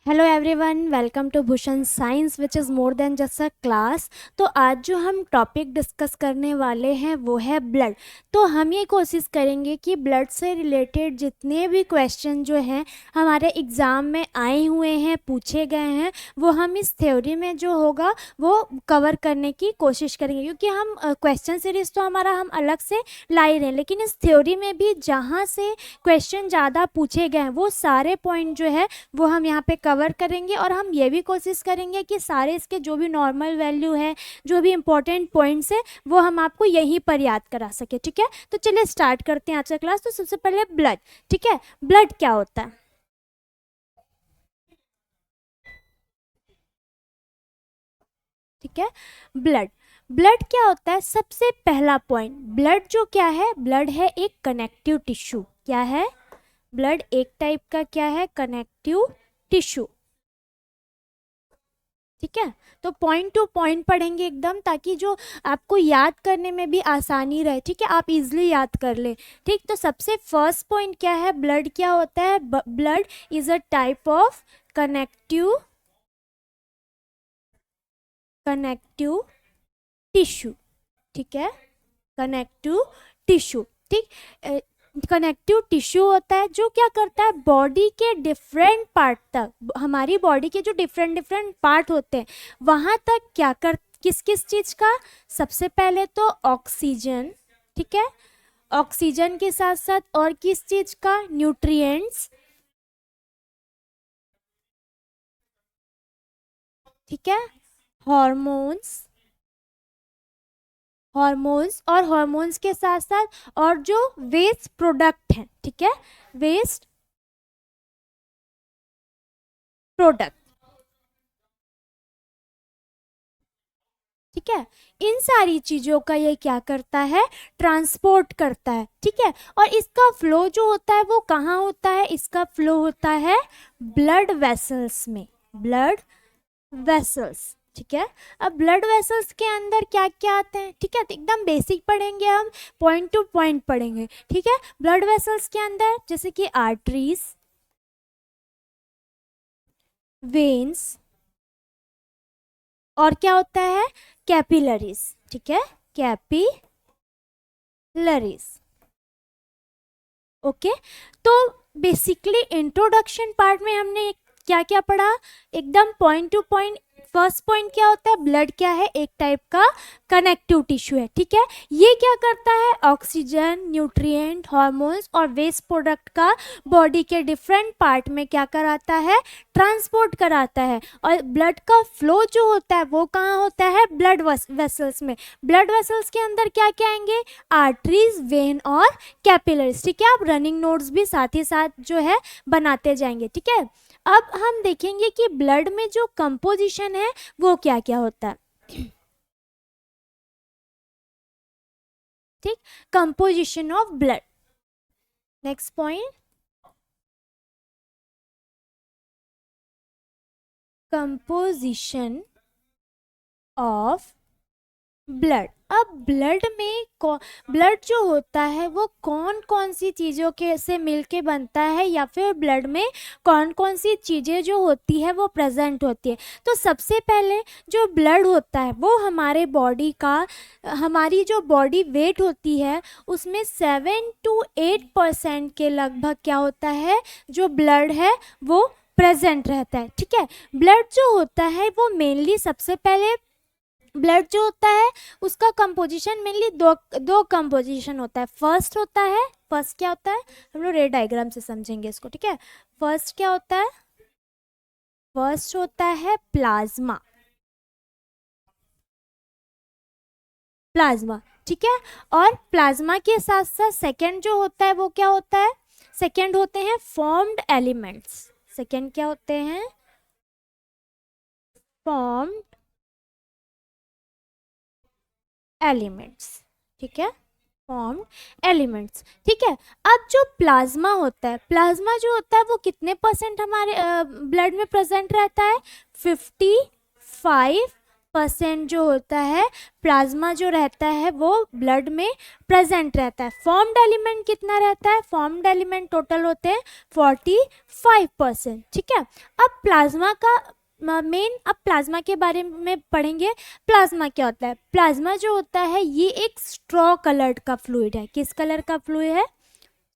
Hello everyone, welcome to Bhushan science which is more than just a class. तो आज जो हम टॉपिक डिस्कस करने वाले हैं वो है ब्लड। तो हम ये कोशिश करेंगे कि ब्लड से रिलेटेड जितने भी क्वेश्चन जो हैं हमारे एग्ज़ाम में आए हुए हैं, पूछे गए हैं, वो हम इस थ्योरी में जो होगा वो कवर करने की कोशिश करेंगे। क्योंकि हम क्वेश्चन सीरीज़ तो हमारा हम अलग से ला ही रहे हैं, लेकिन इस थ्योरी में भी जहाँ से क्वेश्चन ज़्यादा पूछे गए हैं वो सारे पॉइंट जो है वो हम यहाँ पे कवर करेंगे। और हम ये भी कोशिश करेंगे कि सारे इसके जो भी नॉर्मल वैल्यू है, जो भी इंपॉर्टेंट पॉइंट्स है, वो हम आपको यहीं पर याद करा सके। ठीक है, तो चलिए स्टार्ट करते हैं आज का क्लास। तो सबसे पहले ब्लड। ठीक है, ब्लड क्या होता है? ठीक है, ब्लड ब्लड क्या होता है? सबसे पहला पॉइंट, ब्लड जो क्या है, ब्लड है एक कनेक्टिव टिश्यू। क्या है? ब्लड एक टाइप का क्या है? Connective tissue. ठीक है, तो पॉइंट टू पॉइंट पढ़ेंगे एकदम, ताकि जो आपको याद करने में भी आसानी रहे। ठीक है, आप इजीली याद कर ले। ठीक, तो सबसे फर्स्ट पॉइंट क्या है? ब्लड क्या होता है? Blood is a type of connective connective tissue. ठीक है, कनेक्टिव टिश्यू। ठीक, कनेक्टिव टिश्यू होता है जो क्या करता है, बॉडी के डिफरेंट पार्ट तक, हमारी बॉडी के जो डिफरेंट डिफरेंट पार्ट होते हैं वहाँ तक क्या कर, किस किस चीज़ का? सबसे पहले तो ऑक्सीजन। ठीक है, ऑक्सीजन के साथ साथ और किस चीज़ का? न्यूट्रिएंट्स। ठीक है, हॉर्मोन्स। हॉर्मोन्स, और हॉर्मोन्स के साथ साथ और जो वेस्ट प्रोडक्ट हैं। ठीक है, वेस्ट प्रोडक्ट। ठीक है, इन सारी चीज़ों का ये क्या करता है? ट्रांसपोर्ट करता है। ठीक है, और इसका फ्लो जो होता है वो कहाँ होता है? इसका फ्लो होता है ब्लड वेसल्स में। Blood vessels. ठीक है, अब ब्लड वेसल्स के अंदर क्या क्या आते हैं? ठीक है, तो एकदम बेसिक पढ़ेंगे हम, पॉइंट टू पॉइंट पढ़ेंगे। ठीक है, ब्लड वेसल्स के अंदर जैसे कि आर्टरीज, वेन्स, और क्या होता है? कैपिलरीज। ठीक है, कैपिलरीज। ओके, तो बेसिकली इंट्रोडक्शन पार्ट में हमने क्या क्या पढ़ा? एकदम point two point. First point क्या होता है? ब्लड क्या है? एक टाइप का कनेक्टिव टिश्यू है। ठीक है, ये क्या करता है? ऑक्सीजन, न्यूट्रिएंट, हार्मोन्स और वेस्ट प्रोडक्ट का बॉडी के डिफरेंट पार्ट में क्या कराता है? ट्रांसपोर्ट कराता है। और ब्लड का फ्लो जो होता है वो कहाँ होता है? ब्लड वेसल्स में। ब्लड वेसल्स के अंदर क्या क्या आएंगे? आर्टरीज, वेन और कैपिलरीज। ठीक है, आप रनिंग नोट्स भी साथ ही साथ जो है बनाते जाएंगे। ठीक है, अब हम देखेंगे कि ब्लड में जो कंपोजिशन है वो क्या क्या होता है। ठीक, composition of blood. Next point, composition of blood. अब ब्लड में ब्लड जो होता है वो कौन कौन सी चीज़ों के से मिलके बनता है, या फिर ब्लड में कौन कौन सी चीज़ें जो होती है वो प्रेजेंट होती है? तो सबसे पहले जो ब्लड होता है वो हमारे बॉडी का, हमारी जो बॉडी वेट होती है उसमें 7 to 8% के लगभग क्या होता है? जो ब्लड है वो प्रेजेंट रहता है। ठीक है, ब्लड जो होता है वो मेनली, सबसे पहले ब्लड जो होता है उसका कंपोजिशन मेनली दो दो कंपोजिशन होता है। फर्स्ट होता है, फर्स्ट क्या होता है? हम लोग रेड डायग्राम से समझेंगे इसको। ठीक है, फर्स्ट क्या होता है? फर्स्ट होता है प्लाज्मा। प्लाज्मा। ठीक है, और प्लाज्मा के साथ साथ सेकेंड जो होता है वो क्या होता है? सेकेंड होते हैं फॉर्म्ड एलिमेंट्स। सेकेंड क्या होते हैं? Formed elements. ठीक है, फॉर्म्ड एलिमेंट्स। ठीक है, अब जो प्लाज्मा होता है, प्लाज्मा जो होता है वो कितने परसेंट हमारे ब्लड में प्रेजेंट रहता है? 55 परसेंट जो होता है प्लाज्मा जो रहता है वो ब्लड में प्रेजेंट रहता है। फॉर्म्ड एलिमेंट कितना रहता है? फॉर्म्ड एलिमेंट टोटल होते हैं 45%। ठीक है, अब प्लाज्मा का मेन, अब प्लाज्मा के बारे में पढ़ेंगे। प्लाज्मा क्या होता है? प्लाज्मा जो होता है ये एक स्ट्रॉ कलर्ड का फ्लूइड है। किस कलर का फ्लूइड है?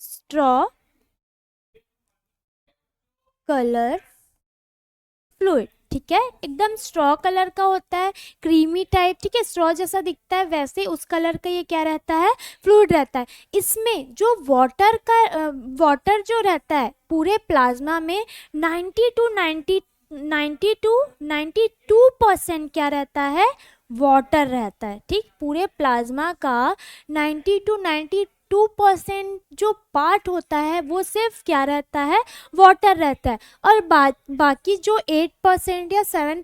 Straw colour fluid. ठीक है, एकदम स्ट्रॉ कलर का होता है, क्रीमी टाइप। ठीक है, स्ट्रॉ जैसा दिखता है वैसे उस कलर का ये क्या रहता है? फ्लूइड रहता है। इसमें जो वाटर जो रहता है पूरे प्लाज्मा में 92% क्या रहता है? वाटर रहता है। ठीक, पूरे प्लाज्मा का 92% जो पार्ट होता है वो सिर्फ क्या रहता है? वाटर रहता है। और बाकी जो 8% या 7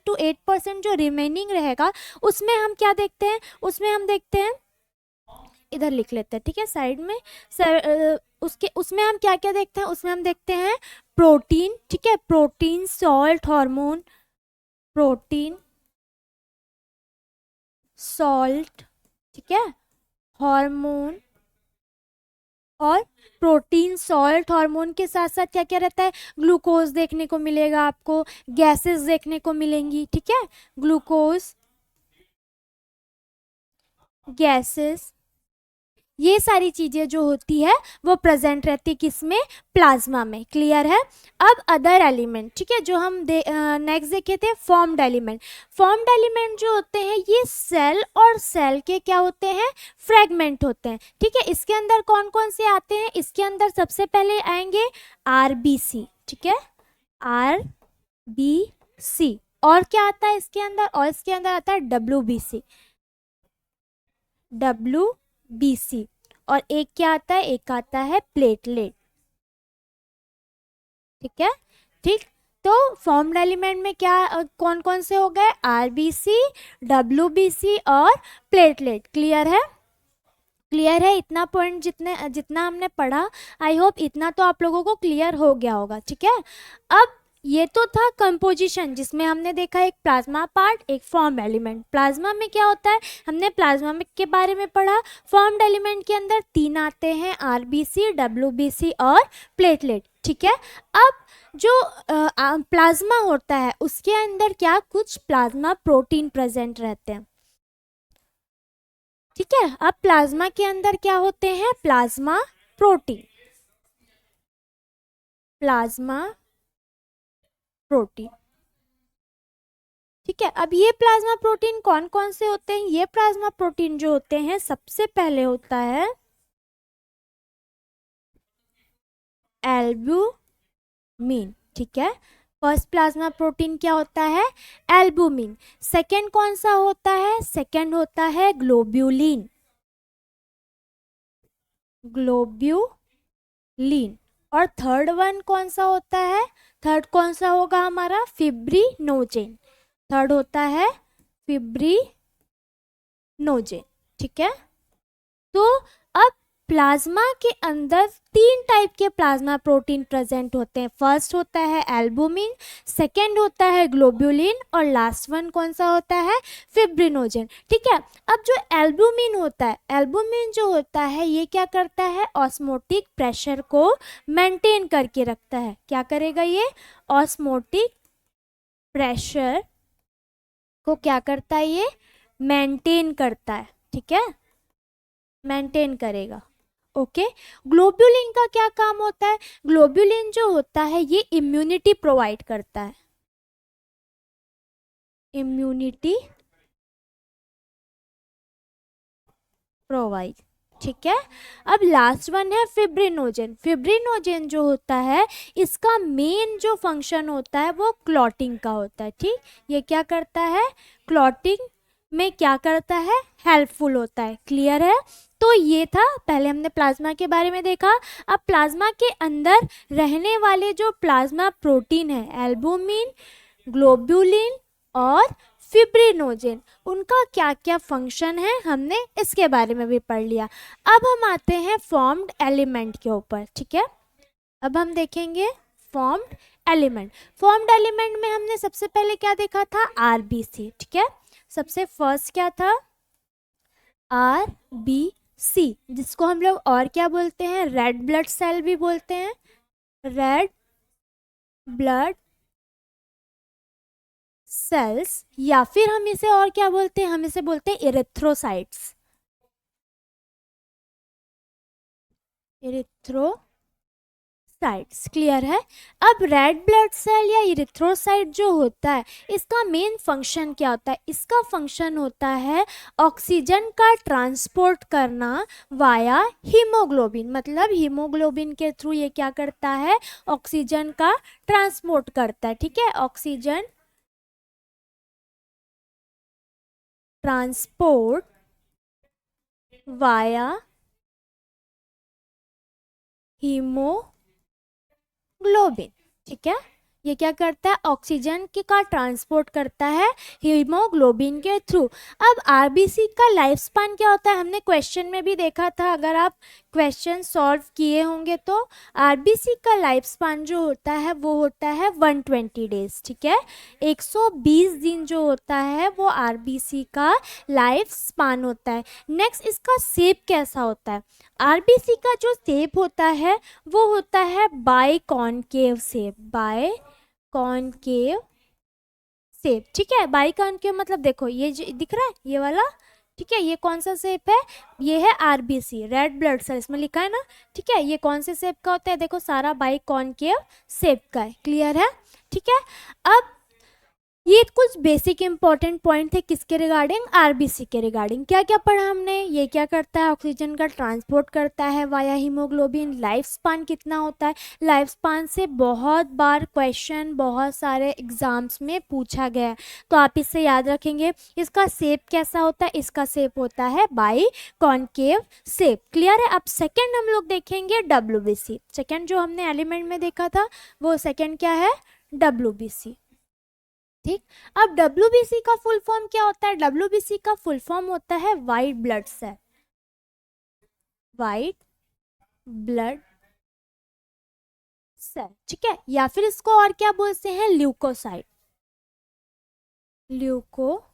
to 8% जो रिमेनिंग रहेगा उसमें हम क्या देखते हैं? उसमें हम देखते हैं, इधर लिख लेते हैं, ठीक है, साइड में। उसमें हम क्या क्या देखते हैं? उसमें हम देखते हैं प्रोटीन। ठीक है, protein, salt, hormone, protein, salt, ठीक है, हार्मोन। और प्रोटीन, सॉल्ट, हार्मोन के साथ साथ क्या क्या रहता है? ग्लूकोज देखने को मिलेगा आपको, गैसेस देखने को मिलेंगी। ठीक है, ग्लूकोज, गैसेस, ये सारी चीजें जो होती है वो प्रेजेंट रहती है किसमें? प्लाज्मा में। क्लियर है? अब अदर एलिमेंट, ठीक है, जो हम नेक्स्ट देखे थे फॉर्म्ड एलिमेंट। फॉर्म्ड एलिमेंट जो होते हैं ये सेल और सेल के क्या होते हैं? फ्रेगमेंट होते हैं। ठीक है, इसके अंदर कौन कौन से आते हैं? इसके अंदर सबसे पहले आएंगे आरबीसी। ठीक है, आरबीसी। और क्या आता है इसके अंदर? और इसके अंदर आता है डब्ल्यूबीसी, डब्ल्यूबीसी। और एक क्या आता है? एक आता है प्लेटलेट। ठीक है, ठीक। तो फॉर्म्ड एलिमेंट में क्या कौन कौन से हो गए? आरबीसी, डब्ल्यूबीसी और प्लेटलेट। क्लियर है? क्लियर है? इतना पॉइंट जितना हमने पढ़ा, आई होप इतना तो आप लोगों को क्लियर हो गया होगा। ठीक है, अब ये तो था कंपोजिशन जिसमें हमने देखा एक प्लाज्मा पार्ट, एक फॉर्म्ड एलिमेंट। प्लाज्मा में क्या होता है? हमने प्लाज्मा के बारे में पढ़ा। फॉर्म्ड एलिमेंट के अंदर 3 आते हैं, आरबीसी, डब्ल्यूबीसी और प्लेटलेट। ठीक है, अब जो प्लाज्मा होता है उसके अंदर क्या कुछ प्लाज्मा प्रोटीन प्रेजेंट रहते हैं। ठीक है, अब प्लाज्मा के अंदर क्या होते हैं? Plasma protein, plasma protein. ठीक है, अब ये प्लाज्मा प्रोटीन कौन कौन से होते हैं? ये प्लाज्मा प्रोटीन जो होते हैं सबसे पहले होता है एल्ब्यूमिन। ठीक है, फर्स्ट प्लाज्मा प्रोटीन क्या होता है? एल्ब्यूमिन। सेकेंड कौन सा होता है? सेकेंड होता है ग्लोब्यूलिन, ग्लोब्यूलिन। और थर्ड वन कौन सा होता है? थर्ड कौन सा होगा हमारा? फिब्रिनोजेन। थर्ड होता है फिब्रिनोजेन। ठीक है, तो अब प्लाज्मा के अंदर 3 टाइप के प्लाज्मा प्रोटीन प्रेजेंट होते हैं। फर्स्ट होता है एल्बुमिन, सेकेंड होता है ग्लोब्यूलिन और लास्ट वन कौन सा होता है? फिब्रिनोजेन। ठीक है, अब जो एल्बुमिन होता है, एल्बुमिन जो होता है ये क्या करता है? ऑस्मोटिक प्रेशर को मेंटेन करके रखता है। क्या करेगा ये? ऑस्मोटिक प्रेशर को क्या करता है? ये मेंटेन करता है। ठीक है, मेंटेन करेगा। ओके, ग्लोब्यूलिन का क्या काम होता है? ग्लोब्यूलिन जो होता है ये इम्यूनिटी प्रोवाइड करता है, इम्यूनिटी प्रोवाइड। ठीक है, अब लास्ट वन है फिब्रिनोजेन। फिब्रिनोजेन जो होता है इसका मेन जो फंक्शन होता है वो क्लॉटिंग का होता है। ठीक, ये क्या करता है? क्लॉटिंग में क्या करता है? हेल्पफुल होता है। क्लियर है? तो ये था, पहले हमने प्लाज्मा के बारे में देखा। अब प्लाज्मा के अंदर रहने वाले जो प्लाज्मा प्रोटीन है, एल्बुमिन, ग्लोब्यूलिन और फिब्रिनोजेन, उनका क्या क्या फंक्शन है हमने इसके बारे में भी पढ़ लिया। अब हम आते हैं फॉर्म्ड एलिमेंट के ऊपर। ठीक है, अब हम देखेंगे फॉर्म्ड एलिमेंट। फॉर्म्ड एलिमेंट में हमने सबसे पहले क्या देखा था, आरबीसी, ठीक है। सबसे फर्स्ट क्या था, आरबीसी, जिसको हम लोग और क्या बोलते हैं, रेड ब्लड सेल भी बोलते हैं, रेड ब्लड सेल्स, या फिर हम इसे और क्या बोलते हैं, हम इसे बोलते हैं इरिथ्रोसाइट्स, इरिथ्रोसाइट्स। क्लियर है। अब रेड ब्लड सेल या इरिथ्रोसाइट जो होता है, इसका मेन फंक्शन क्या होता है, इसका फंक्शन होता है ऑक्सीजन का ट्रांसपोर्ट करना वाया हीमोग्लोबिन, मतलब हीमोग्लोबिन के थ्रू ये क्या करता है, ऑक्सीजन का ट्रांसपोर्ट करता है, ठीक है। ऑक्सीजन ट्रांसपोर्ट वाया हीमोग्लोबिन, ठीक है। ये क्या करता है, ऑक्सीजन के का ट्रांसपोर्ट करता है हीमोग्लोबिन के थ्रू। अब आरबीसी का लाइफ स्पान क्या होता है, हमने क्वेश्चन में भी देखा था, अगर आप क्वेश्चन सॉल्व किए होंगे तो आरबीसी का लाइफ स्पान जो होता है वो होता है 120 डेज, ठीक है। 120 दिन जो होता है वो आरबीसी का लाइफ स्पान होता है। नेक्स्ट, इसका शेप कैसा होता है, आरबीसी का जो शेप होता है वो होता है biconcave shape, biconcave shape, ठीक है। बाई कॉनकेव मतलब देखो ये जो दिख रहा है ये वाला, ठीक है, ये कौन सा शेप है, ये है आरबीसी, रेड ब्लड सेल, इसमें लिखा है ना, ठीक है। ये कौन से शेप का होता है, देखो सारा बाई कॉनकेव शेप का है। क्लियर है, ठीक है। अब ये कुछ बेसिक इंपॉर्टेंट पॉइंट थे किसके रिगार्डिंग, आरबीसी के रिगार्डिंग। क्या क्या पढ़ा हमने, ये क्या करता है, ऑक्सीजन का ट्रांसपोर्ट करता है वाया हीमोग्लोबिन, लाइफ स्पान कितना होता है, लाइफ स्पान से बहुत बार क्वेश्चन बहुत सारे एग्जाम्स में पूछा गया है, तो आप इससे याद रखेंगे। इसका शेप कैसा होता है, इसका शेप होता है बाई कॉनकेव शेप। क्लियर है। अब सेकेंड हम लोग देखेंगे डब्ल्यूबीसी, सेकेंड जो हमने एलिमेंट में देखा था वो सेकेंड क्या है, डब्ल्यूबीसी, ठीक। अब डब्ल्यूबीसी का फुल फॉर्म क्या होता है, डब्ल्यूबीसी का फुल फॉर्म होता है white blood cell, white blood cell, ठीक है। या फिर इसको और क्या बोलते हैं, ल्यूकोसाइट, ल्यूकोसाइट्स,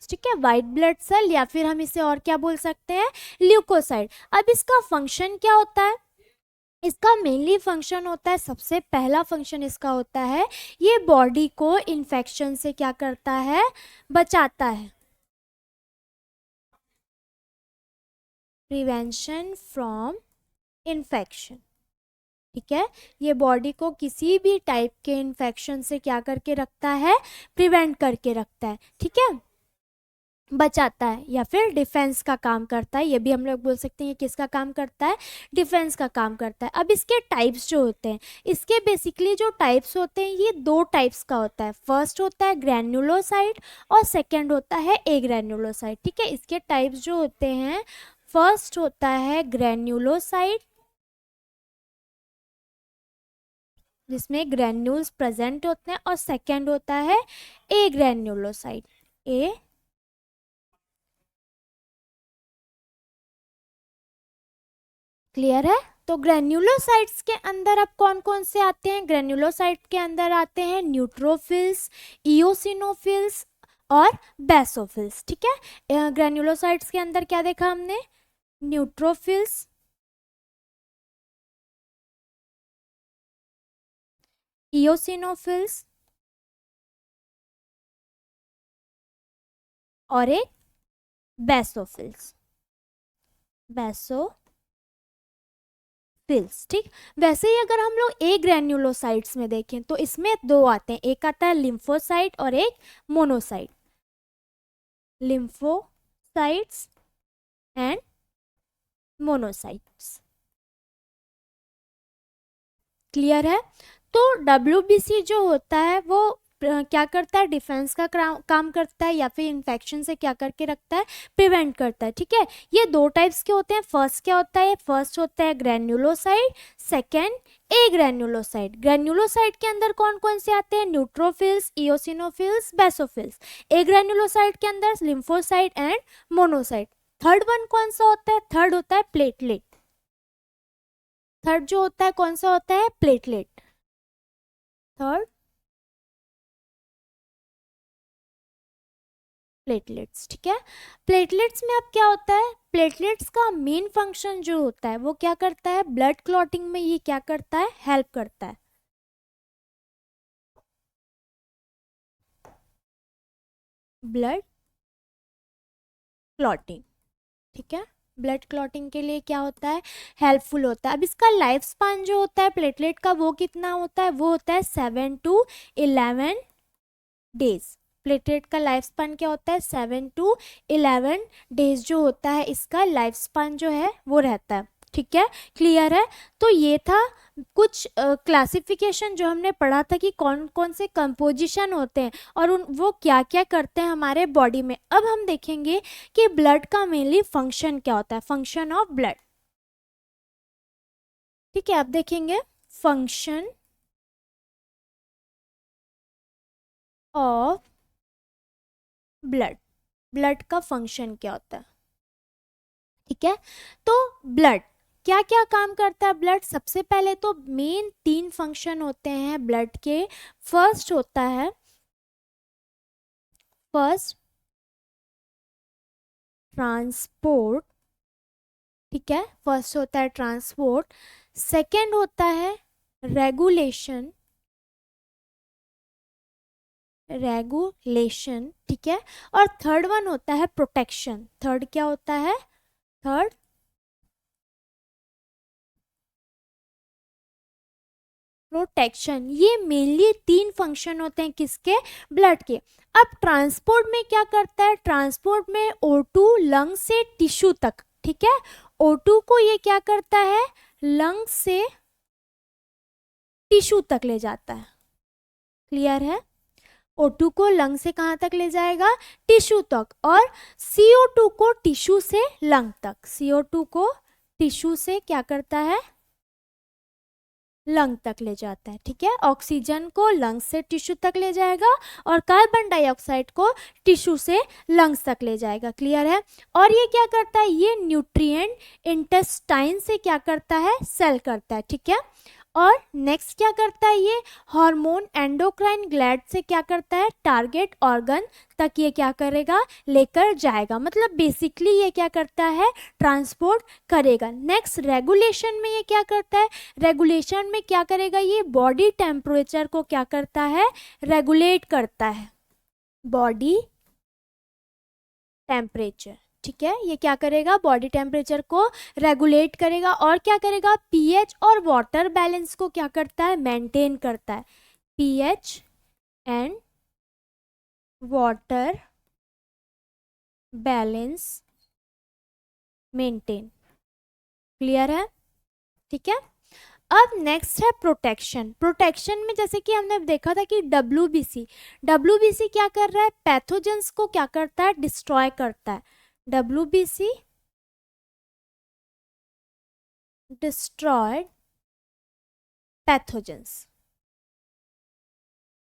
ठीक है। वाइट ब्लड सेल या फिर हम इसे और क्या बोल सकते हैं, ल्यूकोसाइट। अब इसका फंक्शन क्या होता है, इसका मेनली फंक्शन होता है, सबसे पहला फंक्शन इसका होता है, ये बॉडी को इन्फेक्शन से क्या करता है, बचाता है, प्रिवेंशन फ्रॉम इन्फेक्शन, ठीक है। ये बॉडी को किसी भी टाइप के इन्फेक्शन से क्या करके रखता है, प्रिवेंट करके रखता है, ठीक है, बचाता है, या फिर डिफेंस का काम करता है, ये भी हम लोग बोल सकते हैं किसका काम करता है, डिफेंस का काम करता है। अब इसके टाइप्स जो होते हैं, इसके बेसिकली जो टाइप्स होते हैं ये दो टाइप्स का होता है, फर्स्ट होता है ग्रैन्युलोसाइट और सेकेंड होता है एग्रैन्युलोसाइट, ठीक है। इसके टाइप्स जो होते हैं, फर्स्ट होता है ग्रैन्युलोसाइट, जिसमें ग्रैन्यूल्स प्रेजेंट होते हैं, और सेकेंड होता है एग्रैन्युलोसाइट, ए, क्लियर है। तो ग्रेन्युलोसाइट्स के अंदर अब कौन कौन से आते हैं, ग्रेन्युलोसाइट के अंदर आते हैं न्यूट्रोफिल्स, इओसिनोफिल्स और बेसोफिल्स, ठीक है। ग्रेन्युलोसाइट्स के अंदर क्या देखा हमने, न्यूट्रोफिल्स, इओसिनोफिल्स और एक बेसोफिल्स, बेसोफिल्स, ठीक। वैसे ही अगर हम लोग ए ग्रेन्युलोसाइट्स में देखें तो इसमें दो आते हैं, एक आता है लिम्फोसाइट और एक monocyte, lymphocytes and monocytes, clear है। तो डब्ल्यूबीसी जो होता है वो क्या करता है, डिफेंस का काम करता है, या फिर इन्फेक्शन से क्या करके रखता है, प्रिवेंट करता है, ठीक है। ये दो टाइप्स के होते हैं, फर्स्ट क्या होता है, फर्स्ट होता है ग्रैन्युलोसाइट, सेकेंड ए ग्रैन्युलोसाइट। ग्रैन्युलोसाइट के अंदर कौन कौन से आते हैं, न्यूट्रोफिल्स, इओसिनोफिल्स, बेसोफिल्स। ए ग्रैन्युलोसाइट के अंदर lymphocyte and monocyte. Third one कौन सा होता है, थर्ड होता है प्लेटलेट, थर्ड जो होता है कौन सा होता है, प्लेटलेट। थर्ड प्लेटलेट्स, ठीक है। प्लेटलेट्स में अब क्या होता है, प्लेटलेट्स का मेन फंक्शन जो होता है वो क्या करता है, ब्लड क्लॉटिंग में ये क्या करता है, हेल्प करता है। ब्लड क्लॉटिंग, ठीक है, ब्लड क्लॉटिंग के लिए क्या होता है, हेल्पफुल होता है। अब इसका लाइफ स्पान जो होता है प्लेटलेट का वो कितना होता है, वो होता है 7 to 11 डेज। प्लेटलेट का लाइफ स्पान क्या होता है, 7 to 11 डेज जो होता है इसका लाइफ स्पान जो है वो रहता है, ठीक है, क्लियर है। तो ये था कुछ क्लासिफिकेशन जो हमने पढ़ा था कि कौन कौन से कंपोजिशन होते हैं और वो क्या क्या करते हैं हमारे बॉडी में। अब हम देखेंगे कि ब्लड का मेनली फंक्शन क्या होता है, फंक्शन ऑफ ब्लड, ठीक है। अब देखेंगे फंक्शन ऑफ ब्लड, ब्लड का फंक्शन क्या होता है, ठीक है। तो ब्लड क्या क्या काम करता है, ब्लड सबसे पहले तो मेन 3 फंक्शन होते हैं ब्लड के। फर्स्ट होता है, फर्स्ट ट्रांसपोर्ट, ठीक है, फर्स्ट होता है ट्रांसपोर्ट। सेकंड होता है रेगुलेशन, रेगुलेशन, ठीक है। और थर्ड वन होता है प्रोटेक्शन। थर्ड क्या होता है, थर्ड प्रोटेक्शन। ये मेनली 3 फंक्शन होते हैं किसके, ब्लड के। अब ट्रांसपोर्ट में क्या करता है, ट्रांसपोर्ट में O2 लंग से टिश्यू तक, ठीक है, O2 को ये क्या करता है, लंग से टिश्यू तक ले जाता है, क्लियर है। O2 को लंग से कहाँ तक ले जाएगा, टिश्यू तक। और CO2 को टिश्यू से लंग तक, CO2 को टिश्यू से क्या करता है, लंग तक ले जाता है, ठीक है। ऑक्सीजन को लंग से टिश्यू तक ले जाएगा और कार्बन डाइऑक्साइड को टिश्यू से लंग्स तक ले जाएगा, क्लियर है। और ये क्या करता है, ये न्यूट्रिएंट इंटेस्टाइन से क्या करता है, सेल करता है, ठीक है। और नेक्स्ट क्या करता है, ये हार्मोन एंडोक्राइन ग्लैंड से क्या करता है, टारगेट ऑर्गन तक ये क्या करेगा, लेकर जाएगा। मतलब बेसिकली ये क्या करता है, ट्रांसपोर्ट करेगा। नेक्स्ट रेगुलेशन में ये क्या करता है, रेगुलेशन में क्या करेगा, ये बॉडी टेम्परेचर को क्या करता है, रेगुलेट करता है, बॉडी टेम्परेचर, ठीक है। ये क्या करेगा, बॉडी टेम्परेचर को रेगुलेट करेगा। और क्या करेगा, पीएच और वाटर बैलेंस को क्या करता है, मेंटेन करता है, pH and water balance maintain, clear है, ठीक है। अब नेक्स्ट है प्रोटेक्शन। प्रोटेक्शन में जैसे कि हमने देखा था कि डब्ल्यूबीसी, डब्ल्यूबीसी क्या कर रहा है, पैथोजेंस को क्या करता है, डिस्ट्रॉय करता है। डब्ल्यूबीसी डिस्ट्रॉयड पैथोजेंस,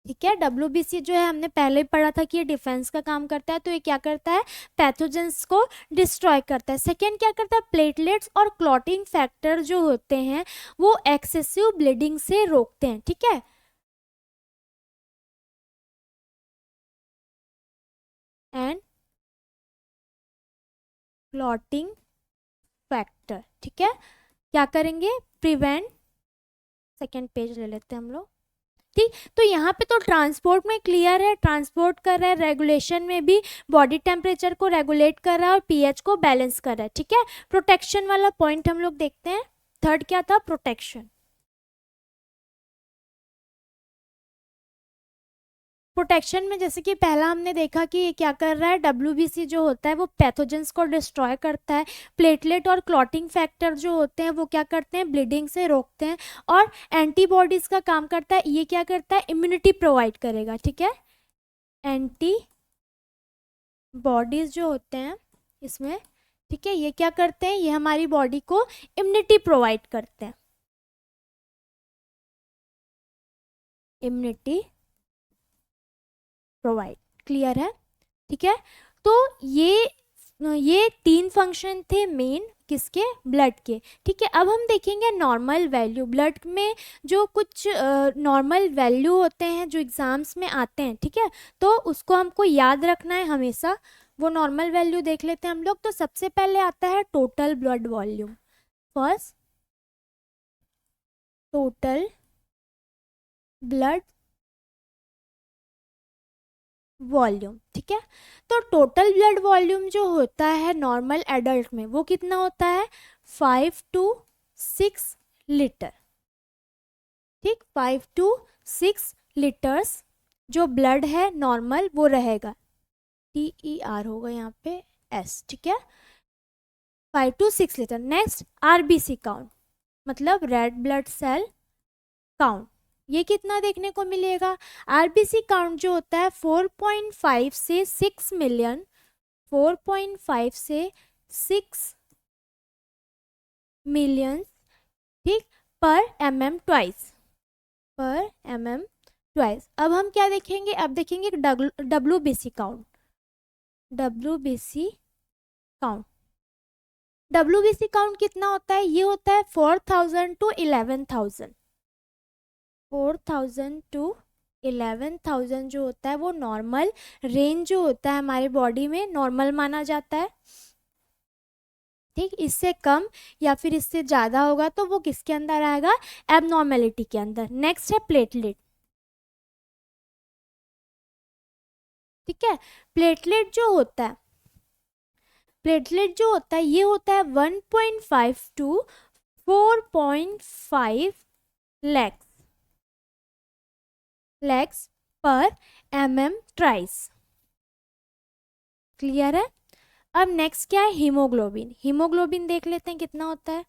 ठीक है। डब्ल्यूबीसी जो है हमने पहले पढ़ा था कि ये डिफेंस का काम करता है, तो ये क्या करता है, पैथोजेंस को डिस्ट्रॉय करता है। सेकेंड क्या करता है, प्लेटलेट्स और क्लॉटिंग फैक्टर जो होते हैं वो एक्सेसिव ब्लीडिंग से रोकते हैं, ठीक है। एंड क्लॉटिंग फैक्टर, ठीक है, क्या करेंगे, प्रिवेंट। सेकेंड पेज ले लेते हैं हम लोग, ठीक। तो यहाँ पे तो ट्रांसपोर्ट में क्लियर है, ट्रांसपोर्ट कर रहा है, रेगुलेशन में भी बॉडी टेम्परेचर को रेगुलेट कर रहा है और पीएच को बैलेंस कर रहा है, ठीक है। प्रोटेक्शन वाला पॉइंट हम लोग देखते हैं, थर्ड क्या था, प्रोटेक्शन। प्रोटेक्शन में जैसे कि पहला हमने देखा कि ये क्या कर रहा है, डब्ल्यूबीसी जो होता है वो पैथोजेंस को डिस्ट्रॉय करता है। प्लेटलेट और क्लॉटिंग फैक्टर जो होते हैं वो क्या करते हैं, ब्लीडिंग से रोकते हैं। और एंटीबॉडीज का काम करता है, ये क्या करता है, इम्यूनिटी प्रोवाइड करेगा, ठीक है। एंटी बॉडीज जो होते हैं इसमें, ठीक है, ये क्या करते हैं, ये हमारी बॉडी को इम्यूनिटी प्रोवाइड करते हैं, इम्यूनिटी प्रोवाइड, क्लियर है, ठीक है। तो ये ये 3 फंक्शन थे मेन किसके, ब्लड के। ठीक है, अब हम देखेंगे नॉर्मल वैल्यू। ब्लड में जो कुछ नॉर्मल वैल्यू होते हैं जो एग्जाम्स में आते हैं, ठीक है, तो उसको हमको याद रखना है हमेशा। वो नॉर्मल वैल्यू देख लेते हैं हम लोग। तो सबसे पहले आता है total blood volume. First, total blood volume. ठीक है, तो टोटल ब्लड वॉल्यूम जो होता है नॉर्मल एडल्ट में वो कितना होता है, 5 to 6 लीटर। ठीक, 5 to 6 लीटर्स जो ब्लड है नॉर्मल वो रहेगा। TER होगा यहाँ पे S। ठीक है, 5 to 6 litre. Next RBC count, मतलब रेड ब्लड सेल काउंट। ये कितना देखने को मिलेगा, आरबीसी काउंट जो होता है 4.5 से 6 मिलियन, 4.5 से 6 मिलियन, ठीक, पर mm ट्वाइस, पर mm ट्वाइस। अब हम क्या देखेंगे, अब देखेंगे WBC count. WBC count, WBC count कितना होता है, ये होता है 4000 to 11,000। 4000 to 11,000 जो होता है वो नॉर्मल रेंज जो होता है हमारे बॉडी में नॉर्मल माना जाता है। ठीक, इससे कम या फिर इससे ज़्यादा होगा तो वो किसके अंदर आएगा, एबनॉर्मेलिटी के अंदर। नेक्स्ट है प्लेटलेट। ठीक है, प्लेटलेट जो होता है, प्लेटलेट जो होता है ये होता है 1.5 to 4.5 लैक्स पर ट्राइस। क्लियर है। अब नेक्स्ट क्या है, हीमोग्लोबिन। हीमोग्लोबिन देख लेते हैं कितना होता है,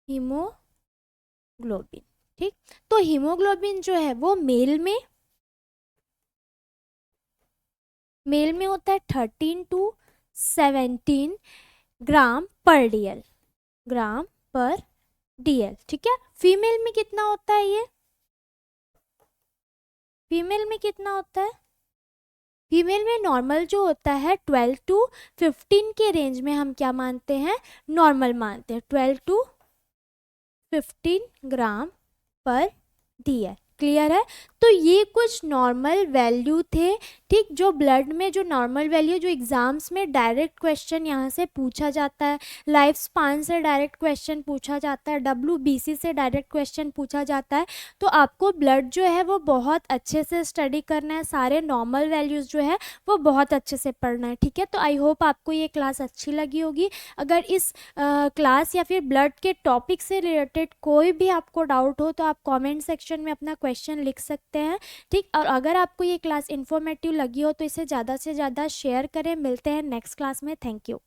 हीमोग्लोबिन। ठीक, तो हीमोग्लोबिन जो है वो मेल में होता है 13 to 17 ग्राम पर DL, ग्राम पर DL। ठीक है, फीमेल में कितना होता है, ये फीमेल में कितना होता है, फीमेल में नॉर्मल जो होता है 12 to 15 के रेंज में हम क्या मानते हैं, नॉर्मल मानते हैं, 12 to 15 ग्राम पर DL। क्लियर है। तो ये कुछ नॉर्मल वैल्यू थे, ठीक, जो ब्लड में जो नॉर्मल वैल्यू जो एग्जाम्स में डायरेक्ट क्वेश्चन यहाँ से पूछा जाता है, लाइफ स्पान से डायरेक्ट क्वेश्चन पूछा जाता है, WBC से डायरेक्ट क्वेश्चन पूछा जाता है। तो आपको ब्लड जो है वो बहुत अच्छे से स्टडी करना है, सारे नॉर्मल वैल्यूज़ जो है वो बहुत अच्छे से पढ़ना है। ठीक है, तो आई होप आपको ये क्लास अच्छी लगी होगी। अगर इस क्लास या फिर ब्लड के टॉपिक से रिलेटेड कोई भी आपको डाउट हो तो आप कमेंट सेक्शन में अपना क्वेश्चन लिख सकते हैं। ठीक, और अगर आपको ये क्लास इन्फॉर्मेटिव लगी हो तो इसे ज़्यादा से ज़्यादा शेयर करें। मिलते हैं नेक्स्ट क्लास में। Thank you.